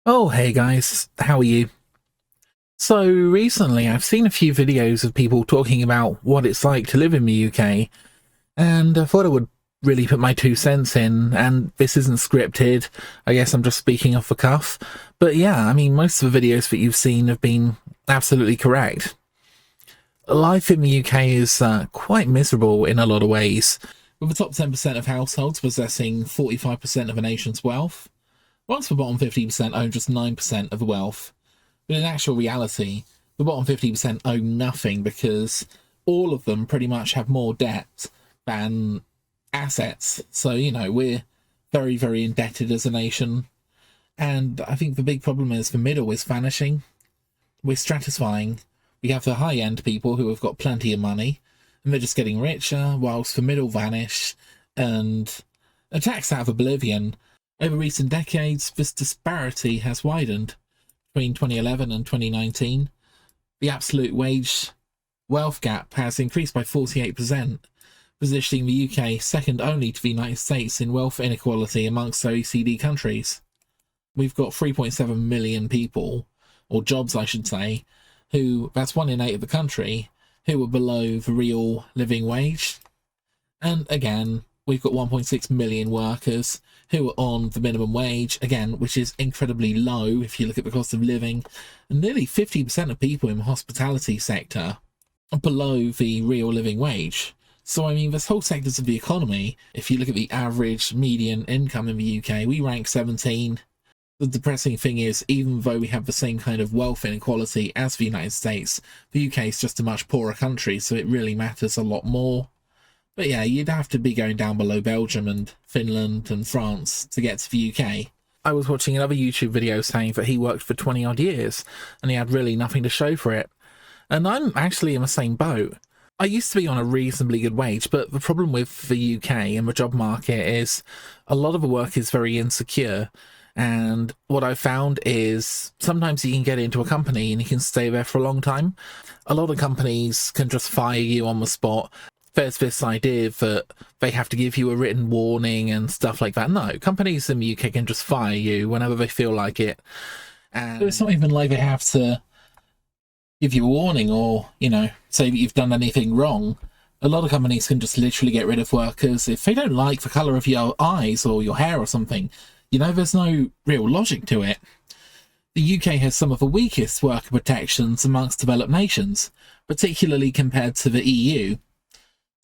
Oh, hey guys, how are you? So recently I've seen a few videos of people talking about what it's like to live in the UK, and I thought I would really put my 2 cents in, and this isn't scripted. I guess I'm just speaking off the cuff. But yeah, I mean, most of the videos that you've seen have been absolutely correct. Life in the UK is quite miserable in a lot of ways, with the top 10% of households possessing 45% of a nation's wealth, whilst the bottom 50% own just 9% of the wealth. But in actual reality, the bottom 50% own nothing because all of them pretty much have more debt than assets. So, we're very, very indebted as a nation. And I think the big problem is the middle is vanishing. We're stratifying. We have the high end people who have got plenty of money and they're just getting richer, whilst the middle vanish and attacks out of oblivion. Over recent decades, this disparity has widened. Between 2011 and 2019, the absolute wage wealth gap has increased by 48%, positioning the UK second only to the United States in wealth inequality amongst OECD countries. We've got 3.7 million people, or jobs I should say, that's 1 in 8 of the country, who are below the real living wage. And again, we've got 1.6 million workers who are on the minimum wage, again, which is incredibly low if you look at the cost of living. And nearly 50% of people in the hospitality sector are below the real living wage. So, I mean, there's whole sectors of the economy. If you look at the average median income in the UK, we rank 17. The depressing thing is, even though we have the same kind of wealth inequality as the United States, the UK is just a much poorer country, so it really matters a lot more. But yeah, you'd have to be going down below Belgium and Finland and France to get to the UK. I was watching another YouTube video saying that he worked for 20 odd years and he had really nothing to show for it. And I'm actually in the same boat. I used to be on a reasonably good wage, but the problem with the UK and the job market is a lot of the work is very insecure. And what I've found is sometimes you can get into a company and you can stay there for a long time. A lot of companies can just fire you on the spot. There's this idea that they have to give you a written warning and stuff like that. No, companies in the UK can just fire you whenever they feel like it. And it's not even like they have to give you a warning or, say that you've done anything wrong. A lot of companies can just literally get rid of workers if they don't like the colour of your eyes or your hair or something. There's no real logic to it. The UK has some of the weakest worker protections amongst developed nations, particularly compared to the EU.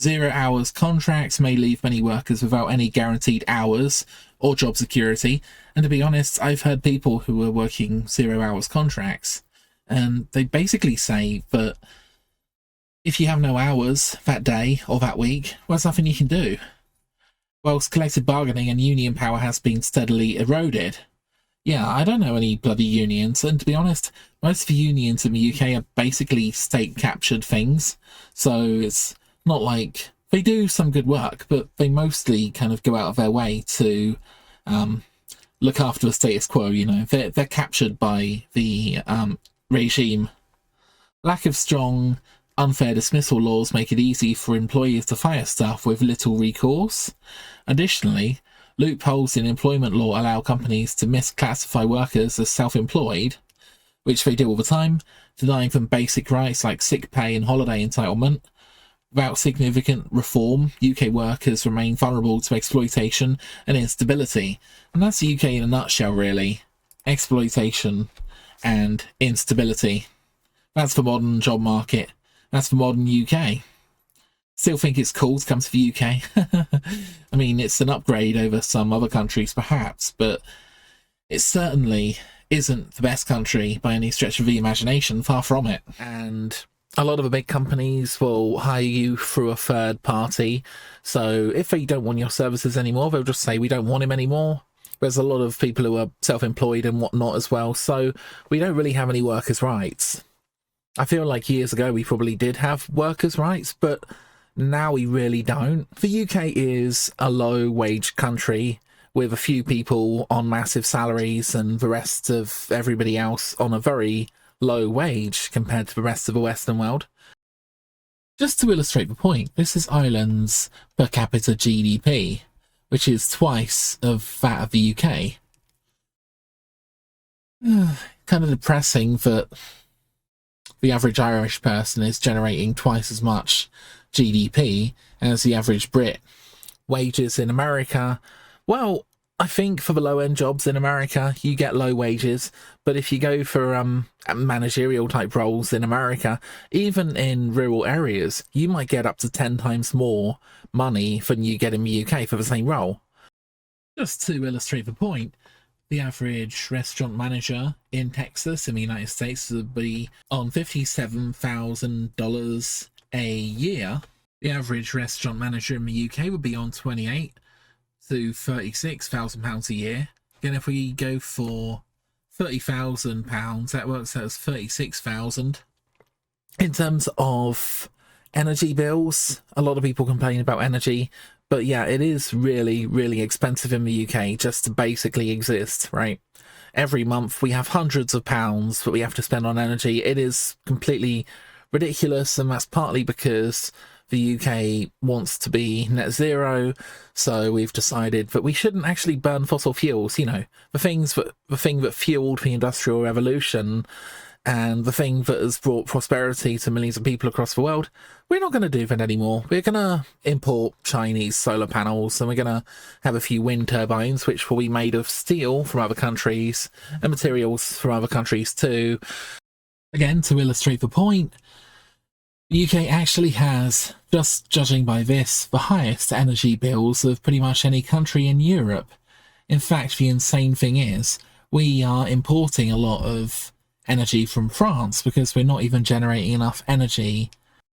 0 hours contracts may leave many workers without any guaranteed hours or job security. And to be honest, I've heard people who are working 0 hours contracts, and they basically say that if you have no hours that day or that week, well, there's nothing you can do. Whilst collective bargaining and union power has been steadily eroded. Yeah, I don't know any bloody unions, and to be honest, most of the unions in the UK are basically state-captured things, so it's not like they do some good work, but they mostly kind of go out of their way to look after the status quo. They're captured by the regime. Lack of strong, unfair dismissal laws make it easy for employers to fire staff with little recourse. Additionally, loopholes in employment law allow companies to misclassify workers as self-employed, which they do all the time, denying them basic rights like sick pay and holiday entitlement. Without significant reform, UK workers remain vulnerable to exploitation and instability. And that's the UK in a nutshell, really. Exploitation and instability. That's the modern job market. That's the modern UK. Still think it's cool to come to the UK. I mean, it's an upgrade over some other countries, perhaps, but it certainly isn't the best country by any stretch of the imagination, far from it. And a lot of the big companies will hire you through a third party. So if they don't want your services anymore, they'll just say, we don't want him anymore. There's a lot of people who are self-employed and whatnot as well. So we don't really have any workers' rights. I feel like years ago we probably did have workers' rights, but now we really don't. The UK is a low-wage country with a few people on massive salaries and the rest of everybody else on a very low wage compared to the rest of the Western world. Just to illustrate the point, this is Ireland's per capita GDP, which is twice of that of the UK. Kind of depressing that the average Irish person is generating twice as much GDP as the average Brit. Wages in America, well, I think for the low-end jobs in America, you get low wages, but if you go for managerial type roles in America, even in rural areas, you might get up to 10 times more money than you get in the UK for the same role. Just to illustrate the point, the average restaurant manager in Texas, in the United States, would be on $57,000 a year. The average restaurant manager in the UK would be on £28,000 to £36,000 a year. Again, if we go for £30,000, that works out as £36,000. In terms of energy bills, a lot of people complain about energy, but yeah, it is really, really expensive in the UK just to basically exist, right? Every month we have hundreds of pounds that we have to spend on energy. It is completely ridiculous, and that's partly because the UK wants to be net zero, so we've decided that we shouldn't actually burn fossil fuels. You know, the thing that fueled the Industrial Revolution and the thing that has brought prosperity to millions of people across the world. We're not going to do that anymore. We're going to import Chinese solar panels, and we're going to have a few wind turbines, which will be made of steel from other countries and materials from other countries too. Again, to illustrate the point, the UK actually has, just judging by this, the highest energy bills of pretty much any country in Europe. In fact, the insane thing is, we are importing a lot of energy from France because we're not even generating enough energy.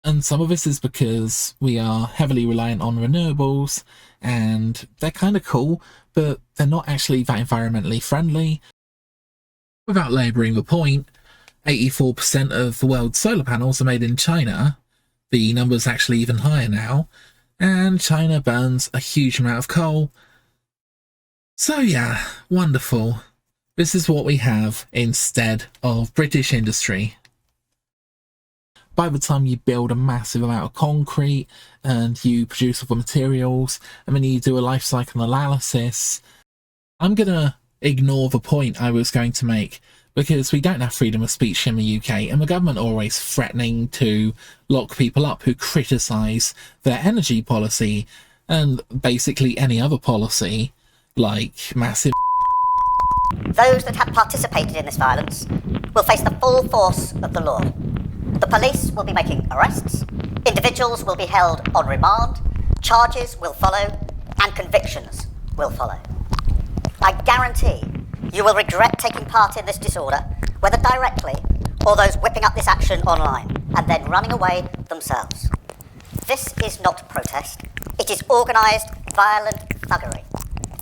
And some of this is because we are heavily reliant on renewables, and they're kind of cool, but they're not actually that environmentally friendly. Without labouring the point, 84% of the world's solar panels are made in China. The number's actually even higher now, and China burns a huge amount of coal. So yeah, wonderful. This is what we have instead of British industry. By the time you build a massive amount of concrete and you produce all the materials, and then you do a life cycle analysis, I'm gonna ignore the point I was going to make, because we don't have freedom of speech in the UK, and the government are always threatening to lock people up who criticise their energy policy, and basically any other policy, like massive. Those that have participated in this violence will face the full force of the law. The police will be making arrests, individuals will be held on remand, charges will follow, and convictions will follow. I guarantee you will regret taking part in this disorder, whether directly or those whipping up this action online and then running away themselves. This is not protest, it is organised, violent thuggery,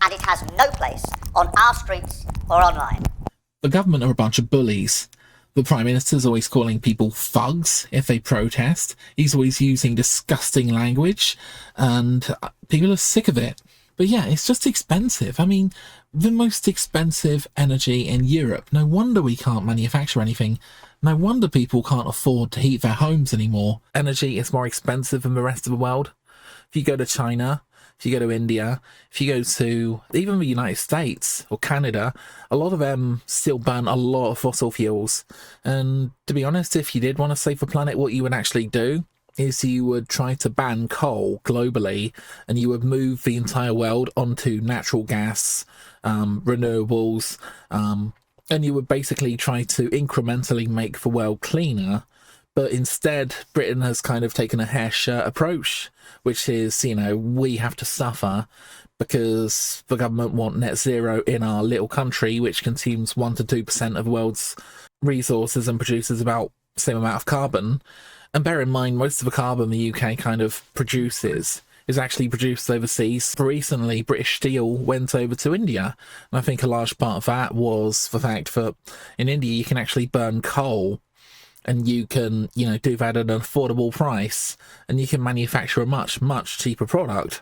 and it has no place on our streets or online. The government are a bunch of bullies. The Prime Minister's always calling people thugs if they protest. He's always using disgusting language, and people are sick of it. But yeah, it's just expensive. I mean, the most expensive energy in Europe. No wonder we can't manufacture anything. No wonder people can't afford to heat their homes anymore. Energy is more expensive than the rest of the world. If you go to China, if you go to India, if you go to even the United States or Canada, a lot of them still burn a lot of fossil fuels. And to be honest, if you did want to save the planet, what you would actually do is you would try to ban coal globally, and you would move the entire world onto natural gas, renewables, and you would basically try to incrementally make the world cleaner. But instead, Britain has kind of taken a hair shirt approach, which is, you know, we have to suffer because the government want net zero in our little country, which consumes 1 to 2% of the world's resources and produces about the same amount of carbon. And bear in mind, most of the carbon the UK kind of produces is actually produced overseas. Recently, British Steel went over to India, and I think a large part of that was the fact that in India you can actually burn coal, and you can, you know, do that at an affordable price, and you can manufacture a much, much cheaper product.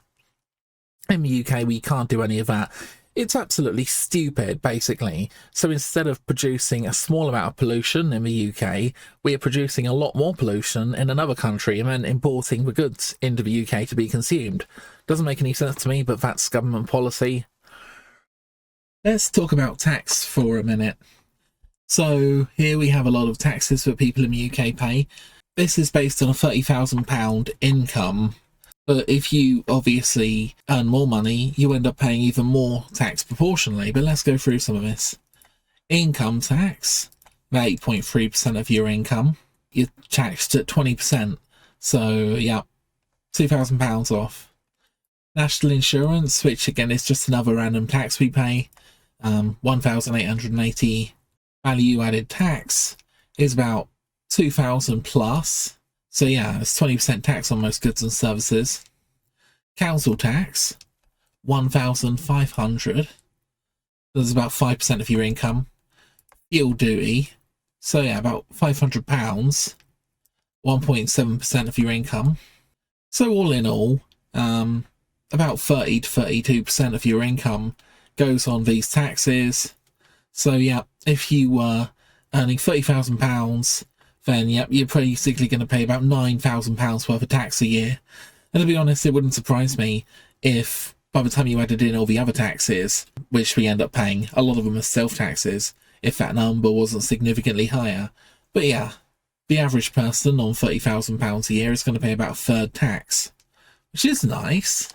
In the UK, we can't do any of that. It's absolutely stupid, basically. So instead of producing a small amount of pollution in the UK, we are producing a lot more pollution in another country and then importing the goods into the UK to be consumed. Doesn't make any sense to me, but that's government policy. Let's talk about tax for a minute. So here we have a lot of taxes that people in the UK pay. This is based on a £30,000 income, but if you obviously earn more money, you end up paying even more tax proportionally. But let's go through some of this. Income tax, about 8.3% of your income. You're taxed at 20%. So yeah, £2,000 off. National insurance, which again is just another random tax we pay, 1,880. Value added tax is about 2,000 plus. So yeah, it's 20% tax on most goods and services. Council tax, 1,500. That's about 5% of your income. Fuel duty, so yeah, about £500, 1.7% of your income. So all in all, about 30 to 32% of your income goes on these taxes. So yeah, if you were earning £30,000, then yep, you're basically going to pay about £9,000 worth of tax a year. And to be honest, it wouldn't surprise me if by the time you added in all the other taxes, which we end up paying, a lot of them are self-taxes, if that number wasn't significantly higher. But yeah, the average person on £30,000 a year is going to pay about a third tax, which is nice.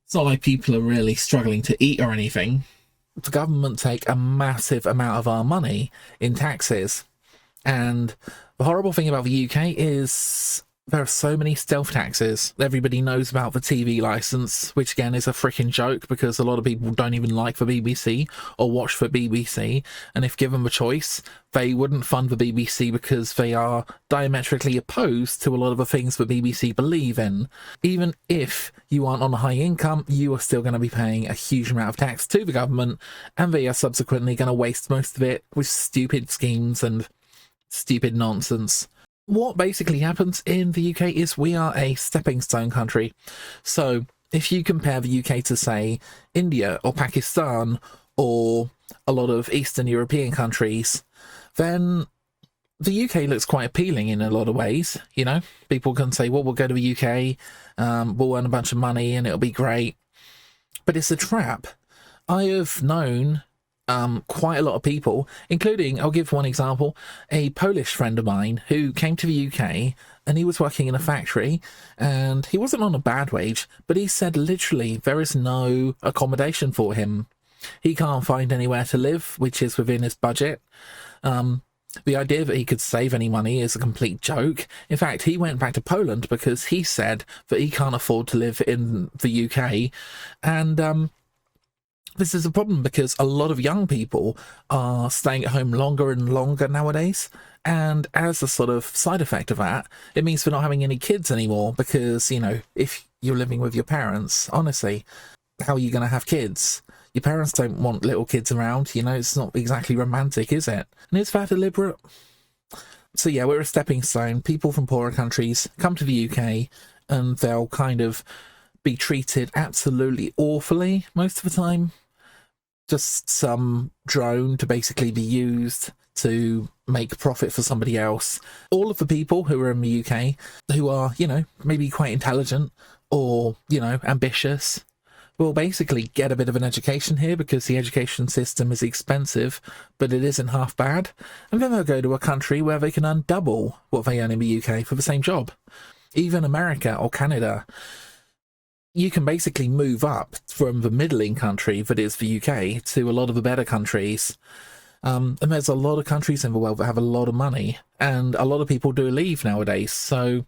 It's not like people are really struggling to eat or anything. The government take a massive amount of our money in taxes, and the horrible thing about the UK is there are so many stealth taxes. Everybody knows about the TV license, which again is a freaking joke because a lot of people don't even like the BBC or watch the BBC, and if given the choice, they wouldn't fund the BBC because they are diametrically opposed to a lot of the things the BBC believe in. Even if you aren't on a high income, you are still going to be paying a huge amount of tax to the government, and they are subsequently going to waste most of it with stupid schemes and stupid nonsense. What basically happens in the UK is we are a stepping stone country. So if you compare the UK to, say, India or Pakistan or a lot of Eastern European countries, then the UK looks quite appealing in a lot of ways. You know, people can say, well, we'll go to the UK, we'll earn a bunch of money and it'll be great. But it's a trap. I have known quite a lot of people, including, I'll give one example, a Polish friend of mine who came to the UK and he was working in a factory and he wasn't on a bad wage, but he said literally there is no accommodation for him. He can't find anywhere to live, which is within his budget. The idea that he could save any money is a complete joke. In fact, he went back to Poland because he said that he can't afford to live in the UK, and this is a problem because a lot of young people are staying at home longer and longer nowadays, and as a sort of side effect of that, it means we're not having any kids anymore because, you know, if you're living with your parents, honestly, how are you going to have kids? Your parents don't want little kids around, you know, it's not exactly romantic, is it? And is that deliberate? So yeah, we're a stepping stone. People from poorer countries come to the UK and they'll kind of be treated absolutely awfully most of the time. Just some drone to basically be used to make profit for somebody else. All of the people who are in the UK who are, you know, maybe quite intelligent or, you know, ambitious will basically get a bit of an education here because the education system is expensive, but it isn't half bad. And then they'll go to a country where they can earn double what they earn in the UK for the same job. Even America or Canada, you can basically move up from the middling country that is the UK to a lot of the better countries. And there's a lot of countries in the world that have a lot of money, and a lot of people do leave nowadays. So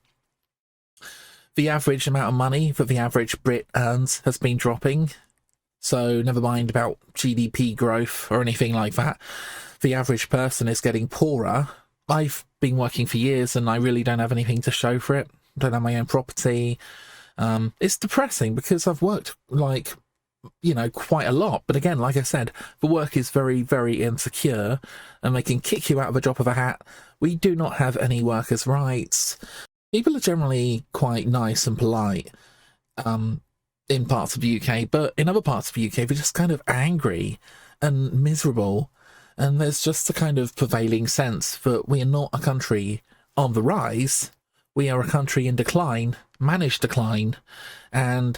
the average amount of money that the average Brit earns has been dropping. So never mind about GDP growth or anything like that. The average person is getting poorer. I've been working for years and I really don't have anything to show for it. I don't have my own property. It's depressing because I've worked, like, you know, quite a lot. But again, like I said, the work is very, very insecure and they can kick you out of a drop of a hat. We do not have any workers' rights. People are generally quite nice and polite in parts of the UK, but in other parts of the UK, they're just kind of angry and miserable. And there's just a kind of prevailing sense that we are not a country on the rise. We are a country in decline, managed decline, and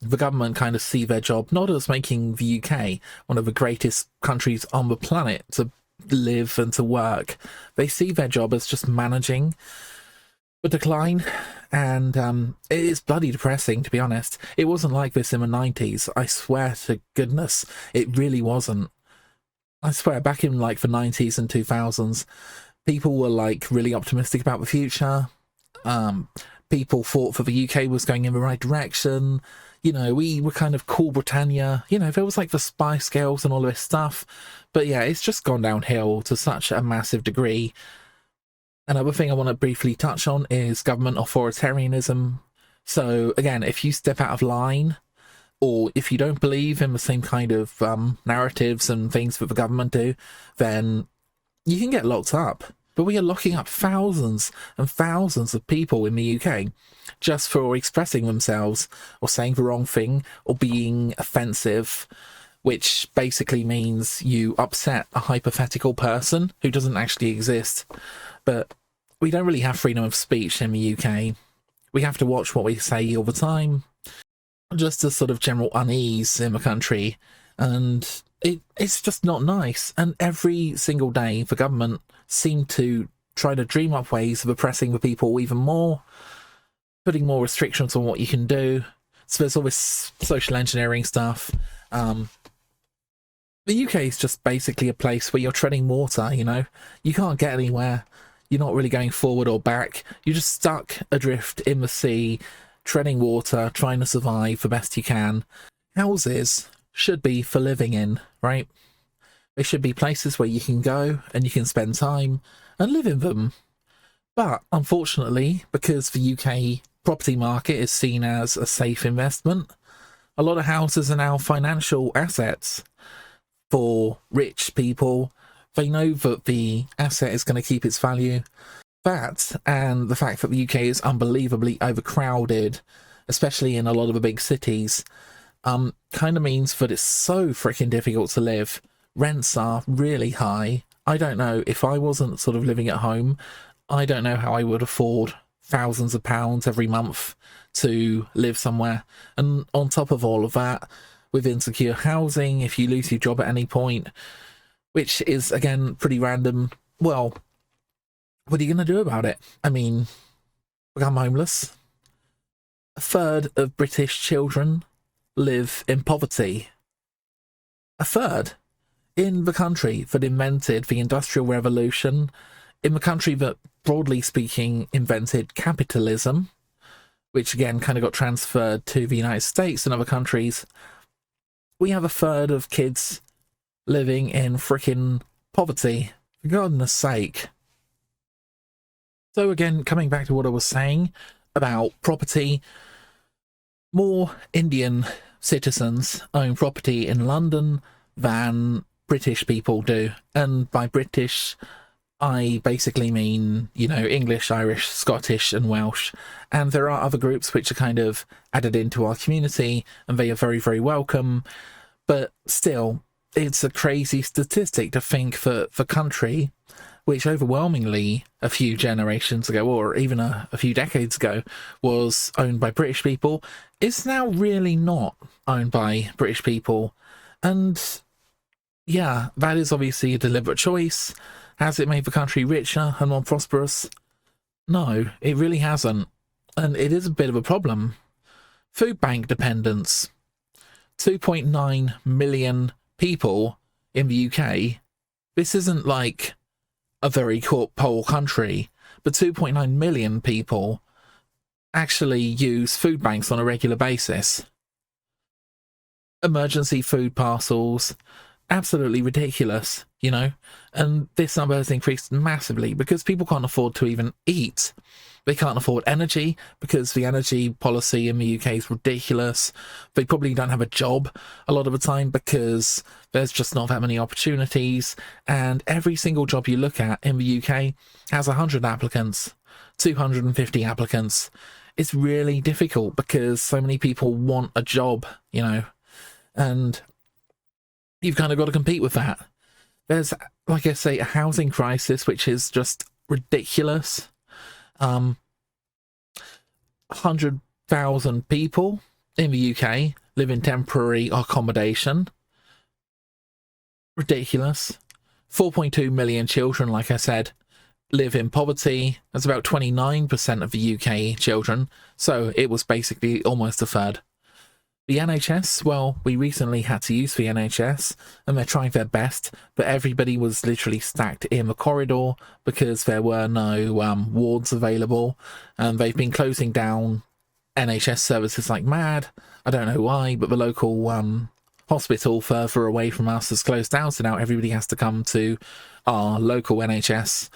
the government kind of see their job not as making the UK one of the greatest countries on the planet to live and to work. They see their job as just managing the decline, and it is bloody depressing, to be honest. It wasn't like this in the 90s. I swear to goodness, it really wasn't. I swear, back in like the 90s and 2000s, people were like really optimistic about the future. People thought that the UK was going in the right direction. You know, we were kind of cool Britannia. You know, there was like the Spice Girls and all of this stuff. But yeah, it's just gone downhill to such a massive degree. Another thing I want to briefly touch on is government authoritarianism. So again, if you step out of line, or if you don't believe in the same kind of narratives and things that the government do, then you can get locked up. But we are locking up thousands and thousands of people in the UK just for expressing themselves or saying the wrong thing or being offensive, which basically means you upset a hypothetical person who doesn't actually exist. But we don't really have freedom of speech in the UK. We have to watch what we say all the time. Just a sort of general unease in the country, and it's just not nice. And every single day the government seem to try to dream up ways of oppressing the people even more, putting more restrictions on what you can do. So there's all this social engineering stuff. The UK is just basically a place where you're treading water, you know? You can't get anywhere. You're not really going forward or back. You're just stuck adrift in the sea, treading water, trying to survive the best you can. Houses should be for living in, right? They should be places where you can go and you can spend time and live in them. But unfortunately, because the UK property market is seen as a safe investment, a lot of houses are now financial assets for rich people. They know that the asset is going to keep its value. That, and the fact that the UK is unbelievably overcrowded, especially in a lot of the big cities, kind of means that it's so freaking difficult to live. Rents are really high. I don't know, if I wasn't sort of living at home, I don't know how I would afford thousands of pounds every month to live somewhere. And on top of all of that, with insecure housing, if you lose your job at any point, which is, again, pretty random, well, what are you going to do about it? I mean, become homeless? A third of British children live in poverty. A third. In the country that invented the Industrial Revolution, in the country that, broadly speaking, invented capitalism, which again kind of got transferred to the United States and other countries, we have a third of kids living in frickin' poverty. For goodness sake. So again, coming back to what I was saying about property, more Indian citizens own property in London than British people do. And by British, I basically mean, you know, English, Irish, Scottish and Welsh. And there are other groups which are kind of added into our community and they are very, very welcome. But still, it's a crazy statistic to think that the country, which overwhelmingly a few generations ago, or even a few decades ago, was owned by British people, is now really not owned by British people. And yeah, that is obviously a deliberate choice. Has it made the country richer and more prosperous? No, it really hasn't. And it is a bit of a problem. Food bank dependence. 2.9 million people in the UK. This isn't like a very poor country, but 2.9 million people actually use food banks on a regular basis. Emergency food parcels, absolutely ridiculous, you know? And this number has increased massively because people can't afford to even eat. They can't afford energy because the energy policy in the UK is ridiculous. They probably don't have a job a lot of the time because there's just not that many opportunities. And every single job you look at in the UK has 100 applicants, 250 applicants. It's really difficult because so many people want a job, you know, and you've kind of got to compete with that. There's, like I say, a housing crisis, which is just ridiculous. 100,000 people in the UK live in temporary accommodation. Ridiculous. 4.2 million children, like I said, live in poverty. That's about 29% of the UK children, so it was basically almost a third. The NHS, well, we recently had to use the NHS, and they're trying their best, but everybody was literally stacked in the corridor because there were no wards available, and they've been closing down NHS services like mad. I don't know why, but the local hospital further away from us has closed down, so now everybody has to come to our local NHS.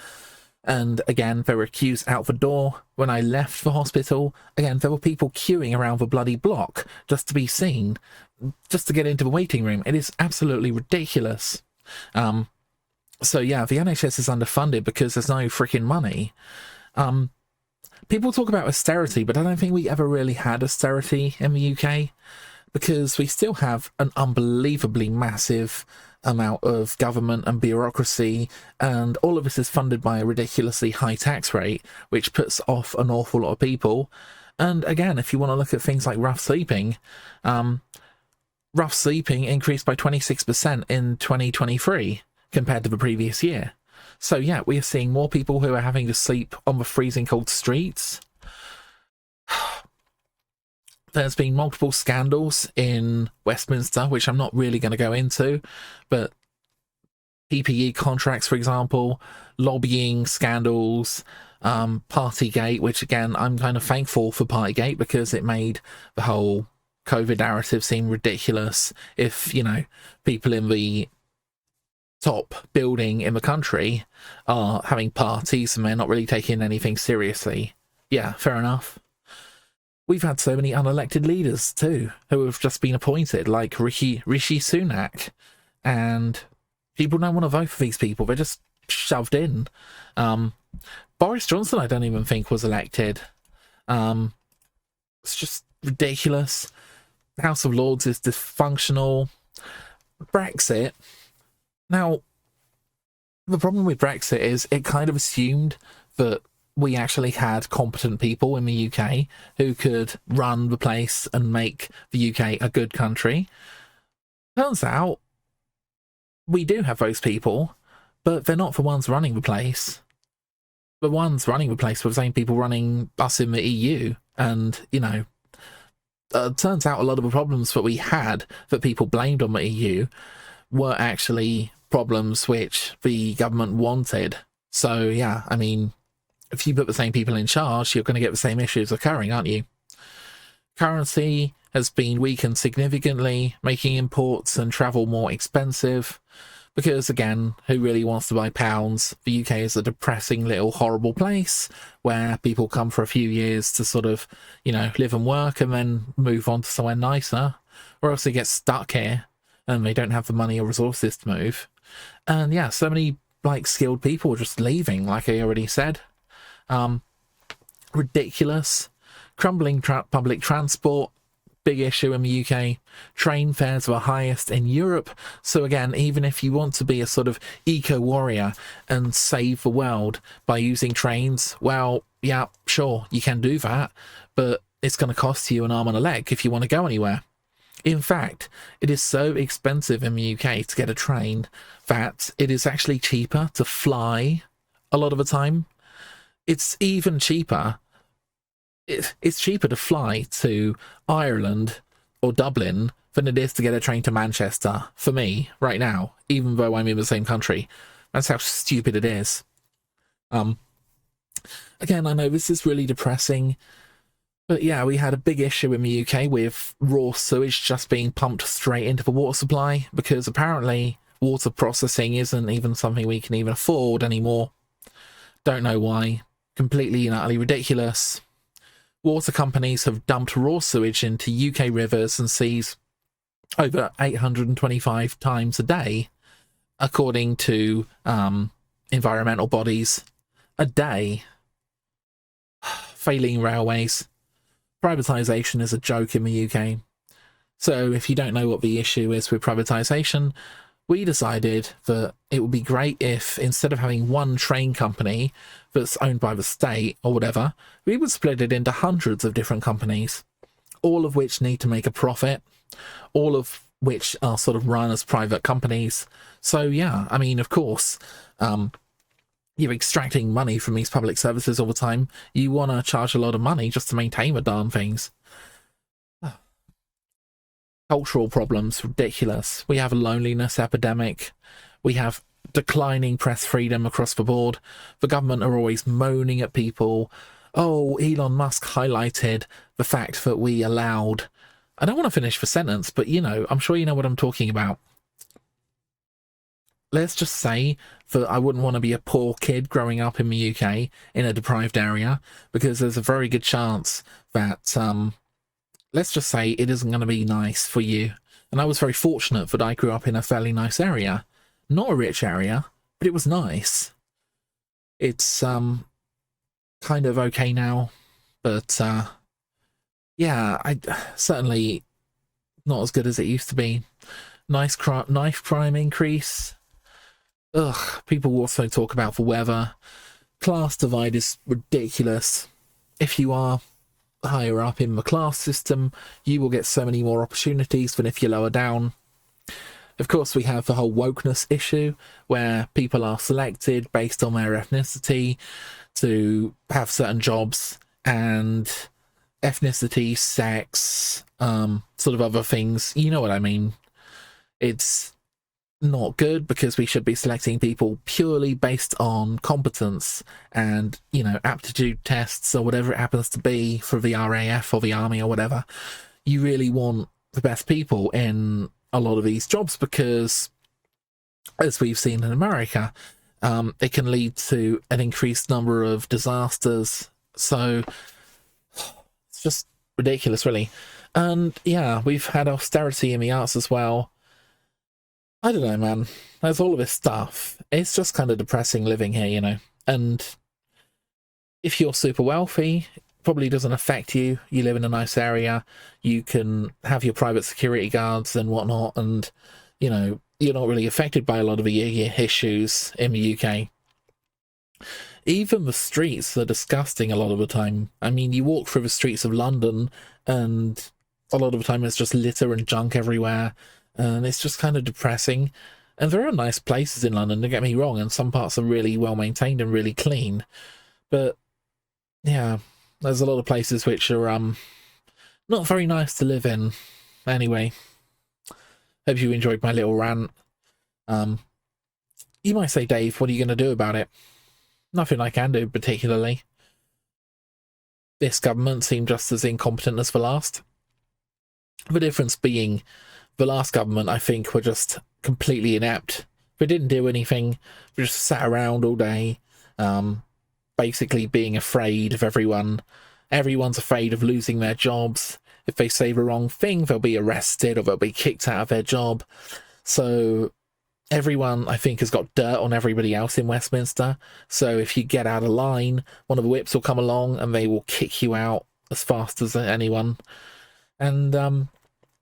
And again, there were queues out the door. When I left the hospital, again, there were people queuing around the bloody block just to be seen, just to get into the waiting room. It is absolutely ridiculous. So yeah, the NHS is underfunded because there's no freaking money. People talk about austerity, but I don't think we ever really had austerity in the UK, because we still have an unbelievably massive amount of government and bureaucracy, and all of this is funded by a ridiculously high tax rate, which puts off an awful lot of people. And again, if you want to look at things like rough sleeping increased by 26% in 2023 compared to the previous year. So yeah, we are seeing more people who are having to sleep on the freezing cold streets. There's been multiple scandals in Westminster, which I'm not really going to go into, but PPE contracts, for example, lobbying scandals, Partygate, which again, I'm kind of thankful for Partygate because it made the whole COVID narrative seem ridiculous. If, you know, people in the top building in the country are having parties and they're not really taking anything seriously, yeah, fair enough. We've had so many unelected leaders too, who have just been appointed, like Rishi Sunak, and people don't want to vote for these people. They're just shoved in. Boris Johnson, I don't even think was elected. It's just ridiculous. The House of Lords is dysfunctional. Brexit. Now, the problem with Brexit is it kind of assumed that we actually had competent people in the UK who could run the place and make the UK a good country. Turns out we do have those people, but they're not the ones running the place. The ones running the place were the same people running us in the EU. And, you know, turns out a lot of the problems that we had that people blamed on the EU were actually problems which the government wanted. So, yeah, I mean, if you put the same people in charge, you're going to get the same issues occurring, aren't you? Currency has been weakened significantly, making imports and travel more expensive. Because, again, who really wants to buy pounds? The UK is a depressing little horrible place where people come for a few years to sort of, you know, live and work and then move on to somewhere nicer. Or else they get stuck here and they don't have the money or resources to move. And, yeah, so many, like, skilled people are just leaving, like I already said. Ridiculous. Crumbling public transport, big issue in the UK. Train fares were highest in Europe. So again, even if you want to be a sort of eco-warrior and save the world by using trains, well, yeah, sure, you can do that, but it's going to cost you an arm and a leg if you want to go anywhere. In fact, it is so expensive in the UK to get a train that it is actually cheaper to fly a lot of the time. It's even cheaper. It's cheaper to fly to Ireland or Dublin than it is to get a train to Manchester, for me, right now, even though I'm in the same country. That's how stupid it is. Again, I know this is really depressing, but yeah, we had a big issue in the UK with raw sewage just being pumped straight into the water supply, because apparently water processing isn't even something we can even afford anymore. Don't know why. Completely and utterly ridiculous. Water companies have dumped raw sewage into UK rivers and seas over 825 times a day, according to environmental bodies. A day. Failing railways. Privatisation is a joke in the UK. So if you don't know what the issue is with privatisation, we decided that it would be great if, instead of having one train company that's owned by the state or whatever, we would split it into hundreds of different companies, all of which need to make a profit, all of which are sort of run as private companies. So yeah, I mean, of course, you're extracting money from these public services all the time. You want to charge a lot of money just to maintain the darn things. Cultural problems, ridiculous. We have a loneliness epidemic. We have declining press freedom across the board. The government are always moaning at people. Oh, Elon Musk highlighted the fact that we allowed... I don't want to finish the sentence, but you know, I'm sure you know what I'm talking about. Let's just say that I wouldn't want to be a poor kid growing up in the UK in a deprived area, because there's a very good chance that, let's just say it isn't going to be nice for you. And I was very fortunate that I grew up in a fairly nice area. Not a rich area, but it was nice. It's, kind of okay now, but, yeah, I certainly not as good as it used to be. Knife crime increase. Ugh, people also talk about the weather. Class divide is ridiculous. If you are higher up in the class system, you will get so many more opportunities than if you're lower down. Of course, we have the whole wokeness issue, where people are selected based on their ethnicity to have certain jobs, and ethnicity, sex, sort of other things. You know what I mean? It's not good, because we should be selecting people purely based on competence and, you know, aptitude tests or whatever it happens to be for the RAF or the army or whatever. You really want the best people in a lot of these jobs, because as we've seen in America, it can lead to an increased number of disasters. So it's just ridiculous, really. And yeah, we've had austerity in the arts as well. I don't know, man. There's all of this stuff. It's just kind of depressing living here, you know. And if you're super wealthy, it probably doesn't affect you. You live in a nice area. You can have your private security guards and whatnot. And, you know, you're not really affected by a lot of the issues in the UK. Even the streets are disgusting a lot of the time. I mean, you walk through the streets of London and a lot of the time there's just litter and junk everywhere. And it's just kind of depressing. And there are nice places in London, don't get me wrong, and some parts are really well maintained and really clean. But yeah, there's a lot of places which are not very nice to live in. Anyway, hope you enjoyed my little rant. You might say, Dave, what are you going to do about it? Nothing I can do particularly. This government seemed just as incompetent as the last. The difference being, the last government, I think, were just completely inept. They didn't do anything. They just sat around all day, basically being afraid of everyone. Everyone's afraid of losing their jobs. If they say the wrong thing, they'll be arrested or they'll be kicked out of their job. So everyone, I think, has got dirt on everybody else in Westminster. So if you get out of line, one of the whips will come along and they will kick you out as fast as anyone. And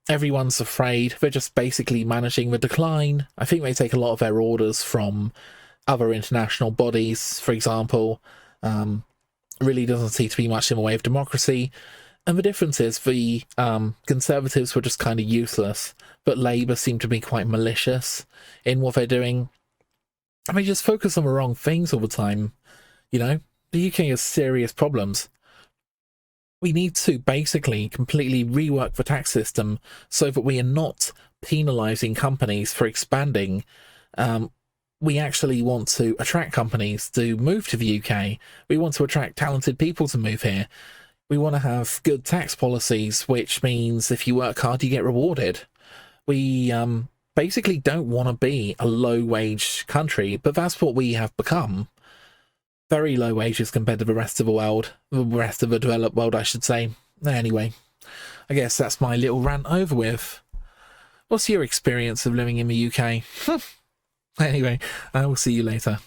everyone's afraid. They're just basically managing the decline. I think they take a lot of their orders from other international bodies, for example. Really doesn't seem to be much in the way of democracy. And the difference is the Conservatives were just kind of useless, but Labour seem to be quite malicious in what they're doing. I mean, just focus on the wrong things all the time. You know, the UK has serious problems. We need to basically completely rework the tax system so that we are not penalising companies for expanding. We actually want to attract companies to move to the UK. We want to attract talented people to move here. We want to have good tax policies, which means if you work hard, you get rewarded. We basically don't want to be a low-wage country, but that's what we have become. Very low wages compared to the rest of the world. The rest of the developed world, I should say. Anyway, I guess that's my little rant over with. What's your experience of living in the UK? Anyway, I will see you later.